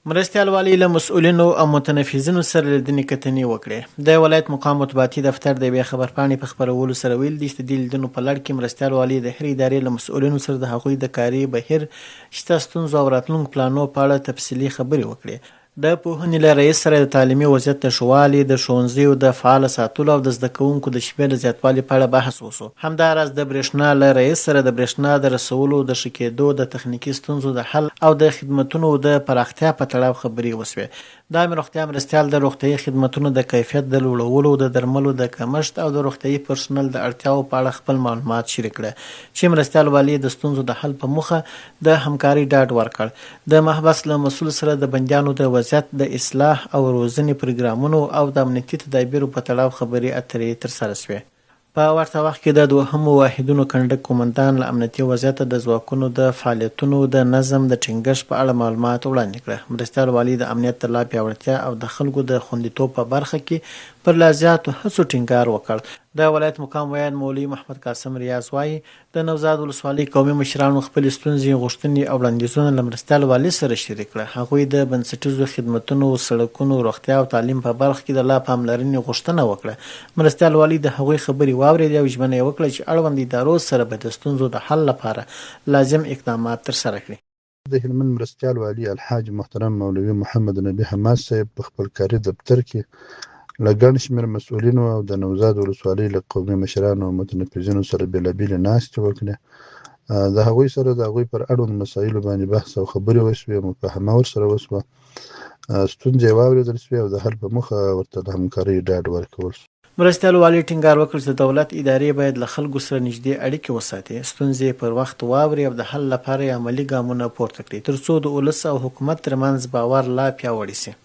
مرستیال والي له مسؤلینو او متنفذینو سره لیدنې کتنې وکړې. د ولایت مقام مطبوعاتي دفتر د یوې خبرپاڼې په خپرولو سره ویل دي چې د دې لیدنو په لړ کې مرستیال والي د هرې ادارې له مسؤلینو سره د هغوی د کاري بهیر، شته ستونزو او راتلونکو پلانونو په اړه تفصیلي خبرې وکړې. د پوهنې له رئیس سره د تعلیمي وضعیت د ښه والي، د ښوونځیو د فعاله ساتلو او د زده کوونکو د شمېر د زیاتوالي په اړه بحث وشو. همداراز د برېښنا له رئیس سره د برېښنا د رسولو، د ښه کېدو، د تخنیکي ستونزو د حل او د خدمتونو د پراختیا په تړاو خبرې وشوې. د عامې روغتیا مرستیال د روغتیايي خدمتونو د کیفیت د لوړولو، د درملو د کمښت او د روغتیايي پرسونل د اړتیاو په اړه خپل معلومات شریک کړه، چې مرستیال والي د ستونزو د حل په موخه د همکارۍ ډاډ ورکړ. د محبس له مسؤل سره د بندیانو د وضعیت، د اصلاح او روزنې پروګرامونو او د امنیتي تدابیرو په تړاو خبرې اترې ترسره شوې. په ورته وخت کې د دوهمو واحدونو کنډک قومندان له امنیتي وضعیته، د ځواکونو د فعالیتونو د نظم د ټینګښت په اړه معلومات وړاندې کړه. مرستیال والي د امنیت د لا پیاوړتیا او د خلکو د خوندیتوب په برخه کې پر لا زیاتو هڅو ټینګار وکړ. د ولایت مقام ویاند مولوي محمد قاسم ریاض وایي د نوزاد ولسوالۍ قومي مشرانو خپلې ستونزې، غوښتنې او وړاندیزونه له مرستیال والي سره شریک کړه. هغوی د بنسټیزو خدمتونو، سړکونو، روغتیا او تعلیم په برخه کې د لا پاملرنې غوښتنه وکړه. مرستیال والي د هغوی خبرې واورېدې او ژمنه یې وکړه چې اړوند ادارو سره به د ستونزو د حل لپاره لازم اقدامات ترسره کړي. د هلمند مرستیال والي الحاج محترم مولوي محمد نبي حماد صاحب په خپل کاري دفتر کې له ګڼ شمېر مسؤلینو او د نوزاد ولسوالۍ له قومي مشرانو او متنفذینو سره بېلابېلې ناستې وکړې. د هغوی سره د هغوی پر اړوند مسایلو باندې بحث او خبرې وشوې، مفاهمه ورسره وشوه، ستونزې واورېدل شوې او د حل په موخه ورته د همکارۍ ډاډ ورکول شو. مرستیال والي ټینګار وکړ چې د دولت ادارې باید له خلکو سره نږدې اړیکې وساتي، ستونزې پر وخت واوري او د حل لپاره عملي ګامونه پورته کړي، ترڅو د ولس او حکومت ترمنځ باور لا پیاوړی شي.